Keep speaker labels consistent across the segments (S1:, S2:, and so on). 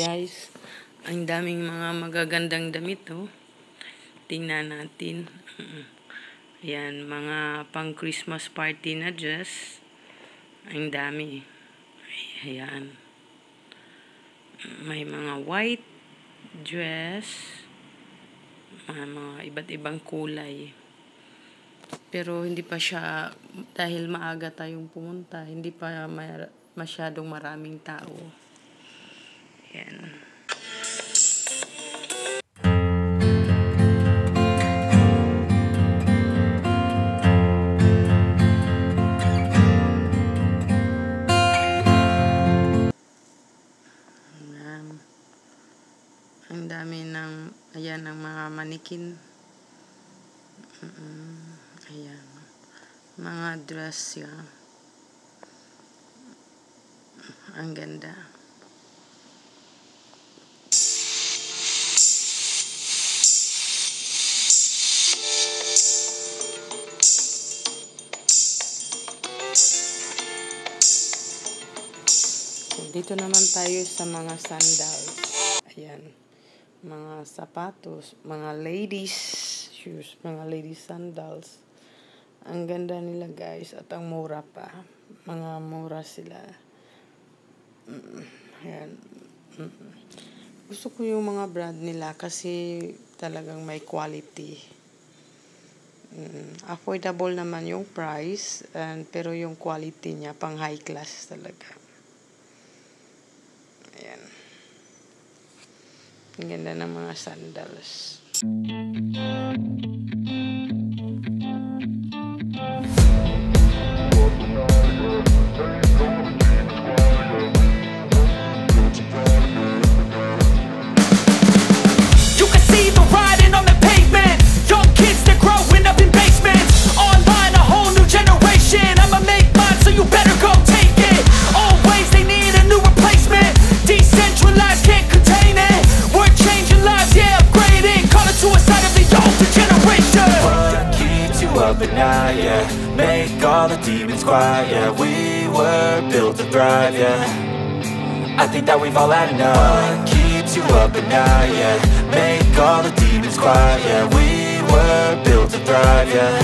S1: guys, ang daming mga magagandang damit, oh. Tingnan natin. Ayan, mga pang Christmas party na dress. Ang dami. Ayan. May mga white dress. Mga iba't ibang kulay. Pero hindi pa siya, dahil maaga tayong pumunta, hindi pa masyadong maraming tao. Ayan. Ang dami ng, ayan, ang mga manikin. Ayan. Mga dress yan. Ang ganda. So, dito naman tayo sa mga sandals. Ayan. Mga sapatos, mga ladies shoes, mga ladies sandals. Ang ganda nila guys, at ang mura pa. Mga mura sila. Ayan. Gusto ko yung mga brand nila kasi talagang may quality. Affordable naman yung price, pero yung quality niya pang high class talaga. Ayan. Ang ganda ng mga sandals.
S2: At night, yeah, make all the demons quiet, yeah, we were built to thrive, yeah, I think that we've all had enough. What keeps you up at night, yeah, make all the demons quiet, yeah, we were built to thrive, yeah,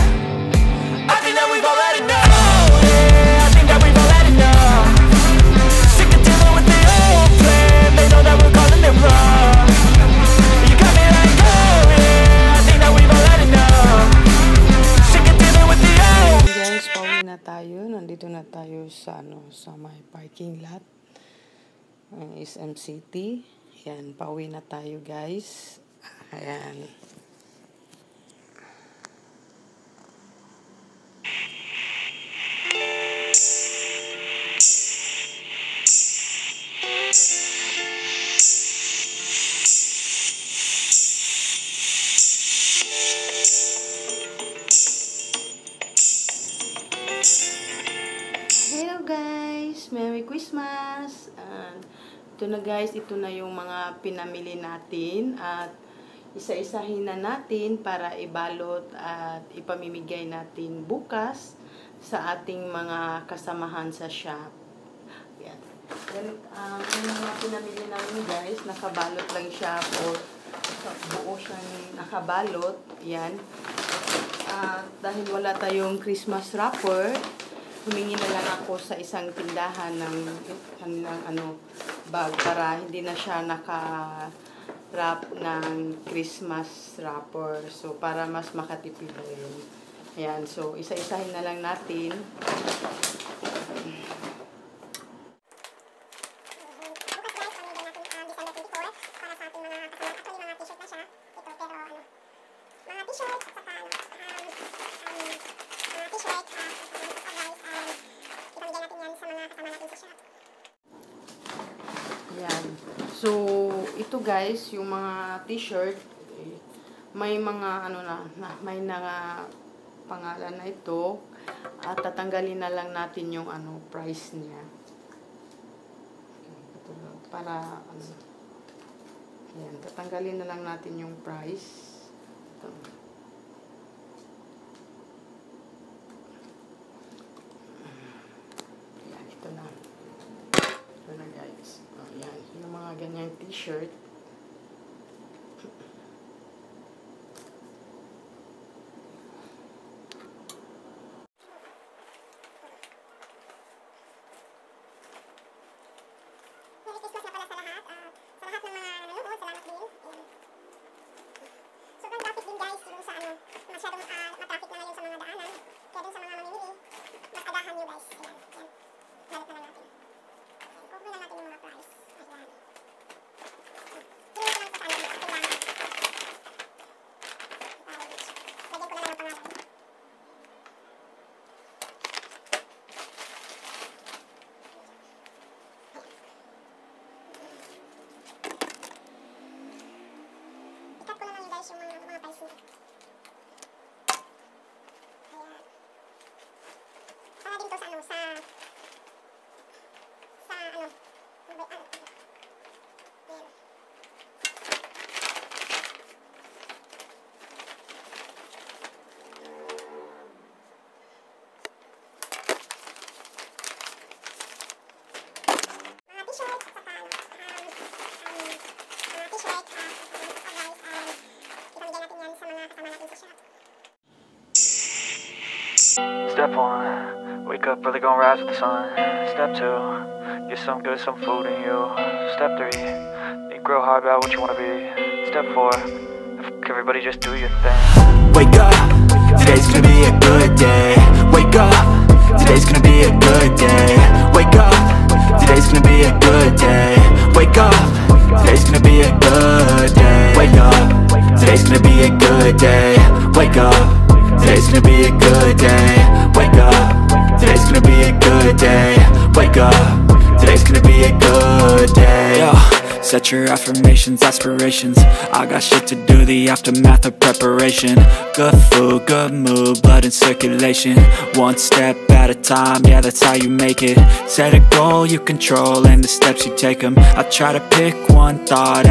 S2: I think that we've all had enough. Oh, yeah, I think that we've all had enough. Sick of dealing with the old plan, they know that we're calling it wrong. You got me like, oh yeah, I think that we've all had enough.
S1: Guys, pauwi na tayo. Nandito na tayo sa sa may parking lot ng SM City. Ayan, pauwi na tayo guys. Ayan. Hello guys! Merry Christmas! Ito na guys, ito na yung mga pinamili natin at isa-isahin na natin para ibalot at ipamimigay natin bukas sa ating mga kasamahan sa shop. Yan. Yung mga pinamili namin guys, nakabalot lang siya o buo siyang nakabalot. Yan. Dahil wala tayong Christmas wrapper, humingi na lang ako sa isang tindahan ng kanilang bag para hindi na siya naka-wrap ng Christmas wrapper. So, para mas makatipid rin. Ayan. So, isa-isahin na lang natin. Yan. So, ito guys, yung mga t-shirt, may mga may pangalan na ito at tatanggalin na lang natin yung price niya. Para yan, tatanggalin na lang natin yung price. Ito. Yan, ito na. Ito na guys. Ayan, yung mga ganyang t-shirt. t-shirt.
S3: Yung mga price nito. Ayan. Para din to sa ano, sa ano, ayan. Mga t-shirt, saka ano, mga t-shirt,
S2: Step 1, wake up early, gonna rise with the sun. Step 2, get some good, some food in you. Step 3, think real hard about what you wanna be. Step 4, everybody just do your thing. Wake up, today's gonna be a good day. Wake up, today's gonna be a good day. Wake up, today's gonna be a good day. Wake up, today's gonna be a good day. Wake up, today's gonna be a good day. Wake up, today's gonna be a good day. Wake up, today's gonna be a good day. Wake up, today's gonna be a good day. Yo, set your affirmations, aspirations. I got shit to do, the aftermath of preparation. Good food, good mood, blood in circulation. One step at a time, yeah, that's how you make it. Set a goal you control and the steps you take them. I try to pick one thought